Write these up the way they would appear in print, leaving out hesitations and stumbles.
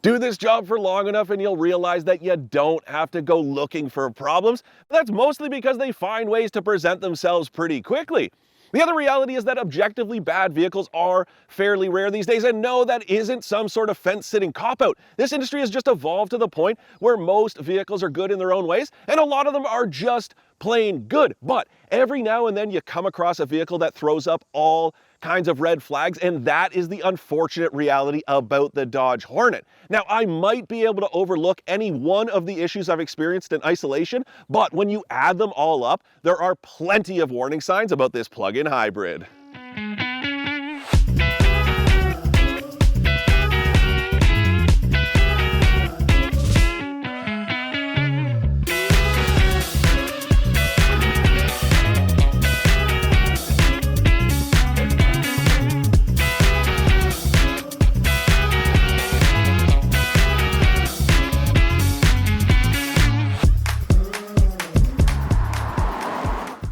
Do this job for long enough and you'll realize that you don't have to go looking for problems. That's mostly because they find ways to present themselves pretty quickly. The other reality is that objectively bad vehicles are fairly rare these days, and no, that isn't some sort of fence-sitting cop-out. This industry has just evolved to the point where most vehicles are good in their own ways, and a lot of them are just plain good. But every now and then you come across a vehicle that throws up all kinds of red flags, and that is the unfortunate reality about the Dodge Hornet. Now, I might be able to overlook any one of the issues I've experienced in isolation, but when you add them all up, there are plenty of warning signs about this plug-in hybrid.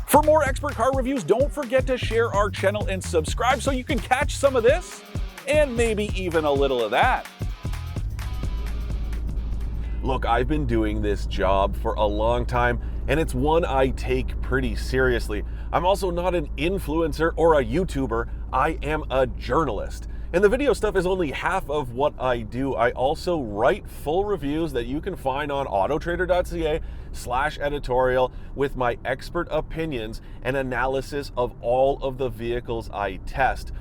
For more expert car reviews, don't forget to share our channel and subscribe so you can catch some of this and maybe even a little of that. Look, I've been doing this job for a long time, and it's one I take pretty seriously. I'm also not an influencer or a YouTuber, I am a journalist. And the video stuff is only half of what I do. I also write full reviews that you can find on AutoTrader.ca/editorial with my expert opinions and analysis of all of the vehicles I test.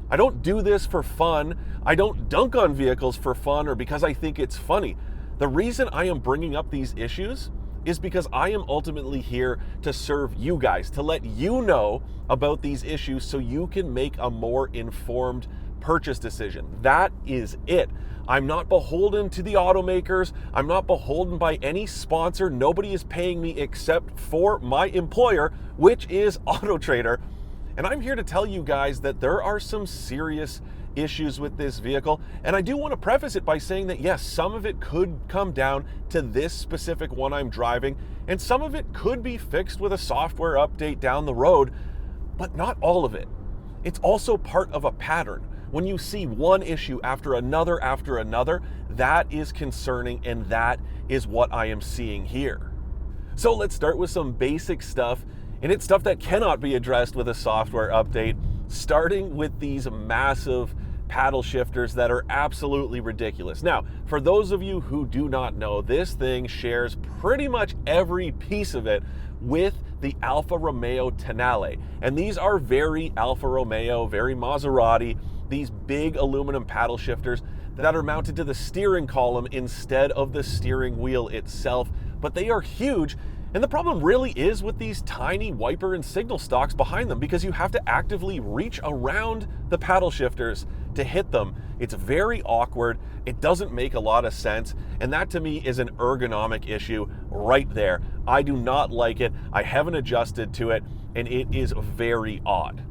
I don't do this for fun. I don't dunk on vehicles for fun or because I think it's funny. The reason I am bringing up these issues is because I am ultimately here to serve you guys, to let you know about these issues so you can make a more informed purchase decision. That is it. I'm not beholden to the automakers. I'm not beholden by any sponsor. Nobody is paying me except for my employer, which is AutoTrader. And I'm here to tell you guys that there are some serious issues with this vehicle. And I do want to preface it by saying that yes, some of it could come down to this specific one I'm driving, and some of it could be fixed with a software update down the road, but not all of it. It's also part of a pattern. When you see one issue after another, that is concerning, and that is what I am seeing here. So let's start with some basic stuff, and it's stuff that cannot be addressed with a software update, starting with these massive paddle shifters that are absolutely ridiculous. Now, for those of you who do not know, this thing shares pretty much every piece of it with the Alfa Romeo Tonale. And these are very Alfa Romeo, very Maserati, these big aluminum paddle shifters that are mounted to the steering column instead of the steering wheel itself. But they are huge, and the problem really is with these tiny wiper and signal stalks behind them, because you have to actively reach around the paddle shifters to hit them. It's very awkward, it doesn't make a lot of sense, and that to me is an ergonomic issue right there. I do not like it, I haven't adjusted to it, and it is very odd.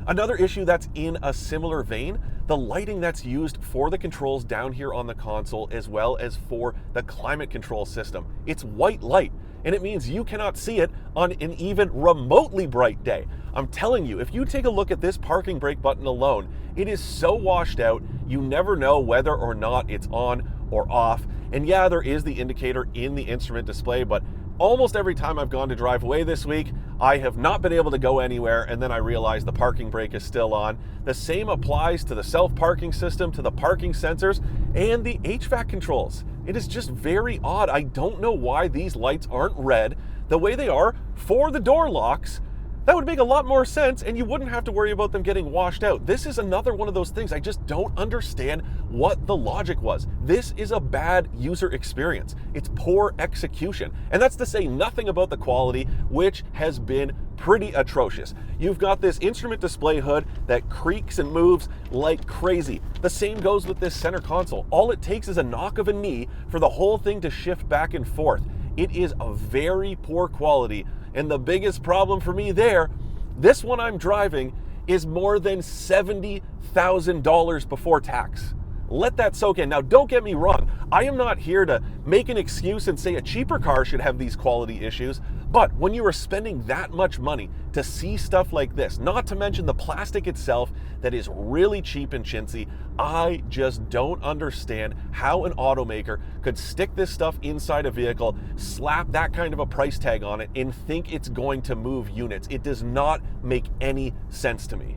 Another issue that's in a similar vein, the lighting that's used for the controls down here on the console as well as for the climate control system. It's white light, and it means you cannot see it on an even remotely bright day. I'm telling you, if you take a look at this parking brake button alone, it is so washed out, you never know whether or not it's on or off. And yeah, there is the indicator in the instrument display, but almost every time I've gone to drive away this week, I have not been able to go anywhere, and then I realize the parking brake is still on. The same applies to the self-parking system, to the parking sensors, and the HVAC controls. It is just very odd. I don't know why these lights aren't red the way they are for the door locks. That would make a lot more sense, and you wouldn't have to worry about them getting washed out. This is another one of those things I just don't understand what the logic was. This is a bad user experience. It's poor execution. And that's to say nothing about the quality, which has been pretty atrocious. You've got this instrument display hood that creaks and moves like crazy. The same goes with this center console. All it takes is a knock of a knee for the whole thing to shift back and forth. It is a very poor quality. And the biggest problem for me there, this one I'm driving is more than $70,000 before tax. Let that soak in. Now, don't get me wrong. I am not here to make an excuse and say a cheaper car should have these quality issues, But when you are spending that much money to see stuff like this, not to mention the plastic itself that is really cheap and chintzy, I just don't understand how an automaker could stick this stuff inside a vehicle, slap that kind of a price tag on it, and think it's going to move units. It does not make any sense to me.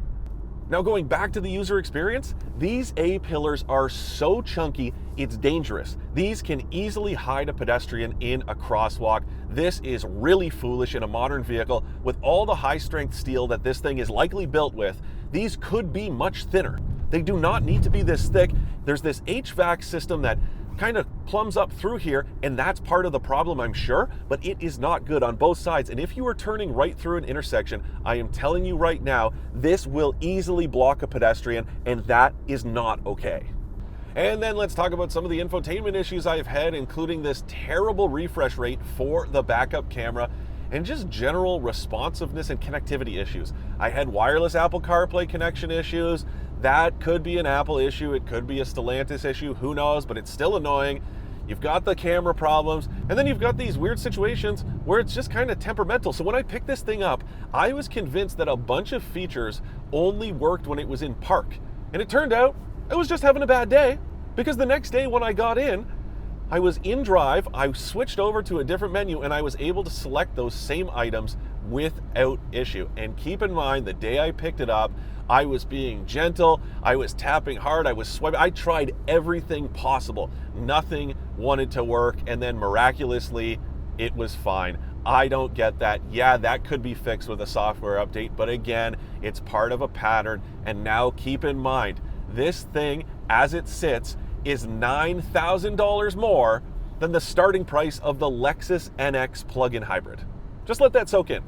Now, going back to the user experience, these A-pillars are so chunky, it's dangerous. These can easily hide a pedestrian in a crosswalk. This is really foolish in a modern vehicle. With all the high-strength steel that this thing is likely built with, these could be much thinner. They do not need to be this thick. There's this HVAC system that kind of plumbs up through here, and that's part of the problem, I'm sure, but it is not good on both sides. And if you are turning right through an intersection, I am telling you right now, this will easily block a pedestrian, and that is not okay. And then let's talk about some of the infotainment issues I've had, including this terrible refresh rate for the backup camera, and just general responsiveness and connectivity issues. I had wireless Apple CarPlay connection issues. That could be an Apple issue, it could be a Stellantis issue, who knows, but it's still annoying. You've got the camera problems, and then you've got these weird situations where it's just kind of temperamental. So when I picked this thing up, I was convinced that a bunch of features only worked when it was in park. And it turned out I was just having a bad day, because the next day when I got in, I was in drive, I switched over to a different menu, and I was able to select those same items without issue. And keep in mind, the day I picked it up, I was being gentle, I was tapping hard, I was swiping, I tried everything possible. Nothing wanted to work, and then miraculously, it was fine. I don't get that. Yeah, that could be fixed with a software update, but again, it's part of a pattern. And now keep in mind, this thing, as it sits, is $9,000 more than the starting price of the Lexus NX plug-in hybrid. Just let that soak in.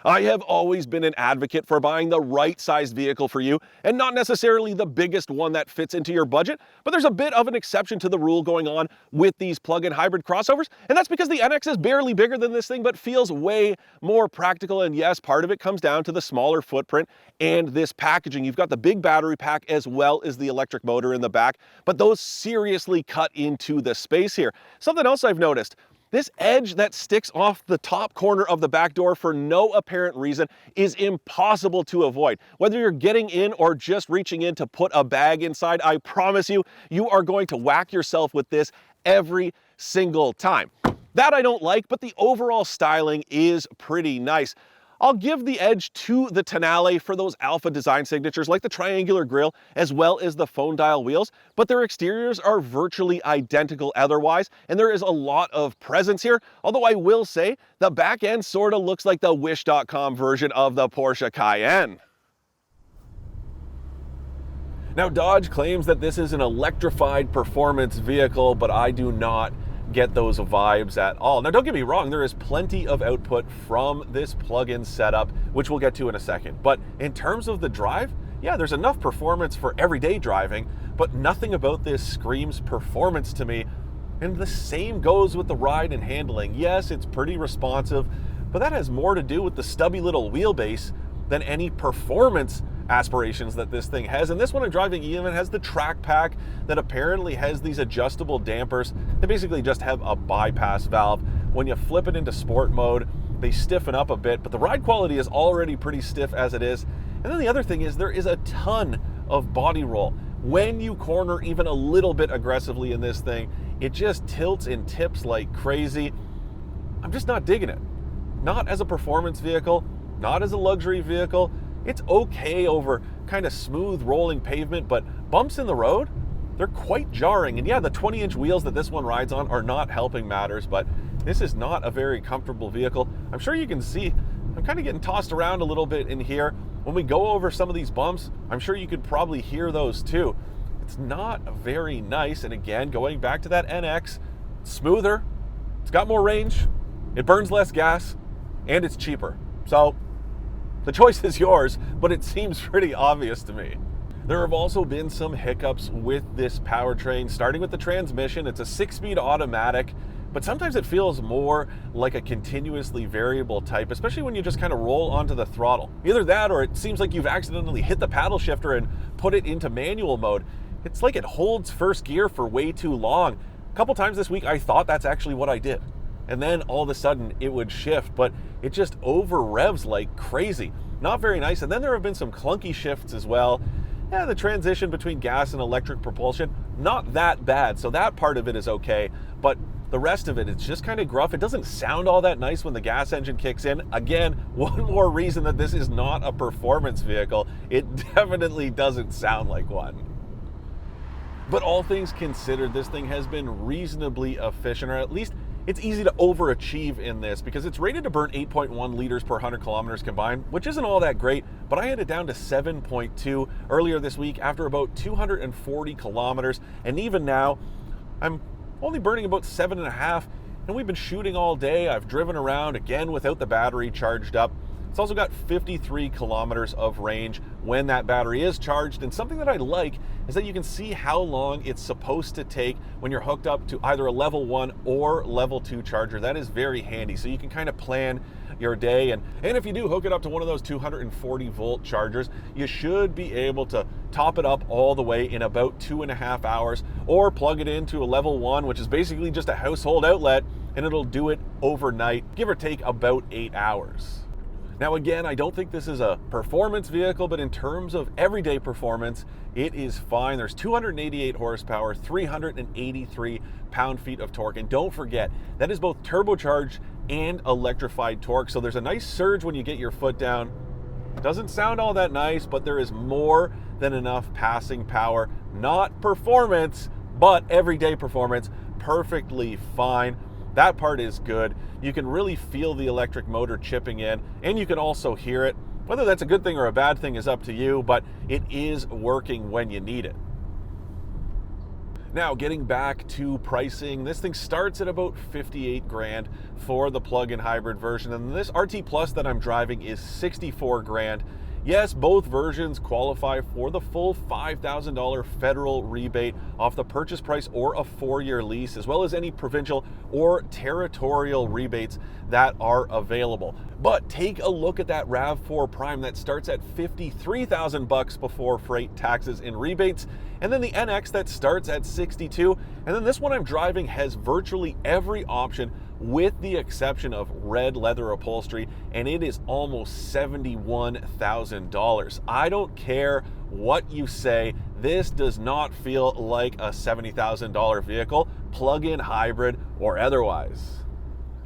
I have always been an advocate for buying the right sized vehicle for you, and not necessarily the biggest one that fits into your budget, but there's a bit of an exception to the rule going on with these plug-in hybrid crossovers, and that's because the NX is barely bigger than this thing, but feels way more practical. And yes, part of it comes down to the smaller footprint and this packaging. You've got the big battery pack as well as the electric motor in the back, but those seriously cut into the space here. Something else I've noticed, this edge that sticks off the top corner of the back door for no apparent reason is impossible to avoid. Whether you're getting in or just reaching in to put a bag inside, I promise you, you are going to whack yourself with this every single time. That I don't like, but the overall styling is pretty nice. I'll give the edge to the Tonale for those alpha design signatures like the triangular grille as well as the phone dial wheels, but their exteriors are virtually identical otherwise, and there is a lot of presence here, although I will say the back end sort of looks like the Wish.com version of the Porsche Cayenne. Now, Dodge claims that this is an electrified performance vehicle, but I do not get those vibes at all. Now, don't get me wrong, there is plenty of output from this plug-in setup, which we'll get to in a second. But in terms of the drive, yeah, there's enough performance for everyday driving, but nothing about this screams performance to me. And the same goes with the ride and handling. Yes, it's pretty responsive, but that has more to do with the stubby little wheelbase than any performance aspirations that this thing has. And this one I'm driving even has the track pack that apparently has these adjustable dampers. They basically just have a bypass valve. When you flip it into sport mode, they stiffen up a bit, but the ride quality is already pretty stiff as it is. And then the other thing is there is a ton of body roll. When you corner even a little bit aggressively in this thing, it just tilts and tips like crazy. I'm just not digging it. Not as a performance vehicle, not as a luxury vehicle. It's okay over kind of smooth rolling pavement, but bumps in the road, they're quite jarring. And yeah, the 20-inch wheels that this one rides on are not helping matters, but this is not a very comfortable vehicle. I'm sure you can see I'm kind of getting tossed around a little bit in here. When we go over some of these bumps, I'm sure you could probably hear those too. It's not very nice. And again, going back to that NX, it's smoother, it's got more range, it burns less gas, and it's cheaper. So the choice is yours, but it seems pretty obvious to me. There have also been some hiccups with this powertrain, starting with the transmission. It's a 6-speed automatic, but sometimes it feels more like a continuously variable type, especially when you just kind of roll onto the throttle. Either that, or it seems like you've accidentally hit the paddle shifter and put it into manual mode. It's like it holds first gear for way too long. A couple times this week, I thought that's actually what I did. and then all of a sudden it would shift, but it just over revs like crazy. Not very nice. And then there have been some clunky shifts as well. Yeah, the transition between gas and electric propulsion, not that bad. So that part of it is okay, but the rest of it, it's just kind of gruff. It doesn't sound all that nice when the gas engine kicks in. Again, one more reason that this is not a performance vehicle. It definitely doesn't sound like one. But all things considered, this thing has been reasonably efficient, or at least it's easy to overachieve in this because it's rated to burn 8.1 liters per 100 kilometers combined, which isn't all that great, but I had it down to 7.2 earlier this week after about 240 kilometers, and even now, I'm only burning about 7.5, and we've been shooting all day. I've driven around, again, without the battery charged up. It's also got 53 kilometers of range when that battery is charged, and something that I like is that you can see how long it's supposed to take when you're hooked up to either a level 1 or level 2 charger. That is very handy, so you can kind of plan your day, and if you do hook it up to one of those 240 volt chargers, you should be able to top it up all the way in about 2.5 hours, or plug it into a level 1, which is basically just a household outlet, and it'll do it overnight, give or take about 8 hours. Now again, I don't think this is a performance vehicle, but in terms of everyday performance, it is fine. There's 288 horsepower, 383 pound-feet of torque, and don't forget, that is both turbocharged and electrified torque, so there's a nice surge when you get your foot down. It doesn't sound all that nice, but there is more than enough passing power. Not performance, but everyday performance, perfectly fine. That part is good. You can really feel the electric motor chipping in, and you can also hear it. Whether that's a good thing or a bad thing is up to you, but it is working when you need it. Now, getting back to pricing, this thing starts at about 58 grand for the plug-in hybrid version, and this RT Plus that I'm driving is 64 grand. Yes, both versions qualify for the full $5,000 federal rebate off the purchase price or a 4-year lease, as well as any provincial or territorial rebates that are available. But take a look at that RAV4 Prime that starts at $53,000 before freight, taxes, and rebates, and then the NX that starts at 62, and then this one I'm driving has virtually every option with the exception of red leather upholstery, and it is almost $71,000. I don't care what you say, this does not feel like a $70,000 vehicle, plug-in hybrid or otherwise.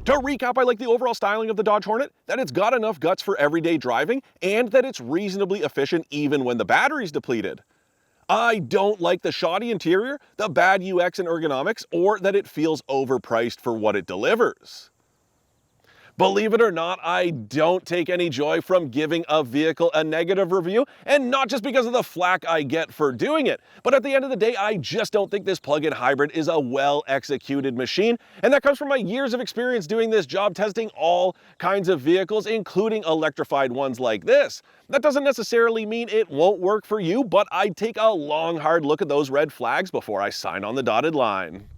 To recap, I like the overall styling of the Dodge Hornet, that it's got enough guts for everyday driving, and that it's reasonably efficient even when the battery's depleted. I don't like the shoddy interior, the bad UX and ergonomics, or that it feels overpriced for what it delivers. Believe it or not, I don't take any joy from giving a vehicle a negative review, and not just because of the flack I get for doing it, but at the end of the day, I just don't think this plug-in hybrid is a well-executed machine, and that comes from my years of experience doing this job, testing all kinds of vehicles, including electrified ones like this. That doesn't necessarily mean it won't work for you, but I'd take a long, hard look at those red flags before I sign on the dotted line.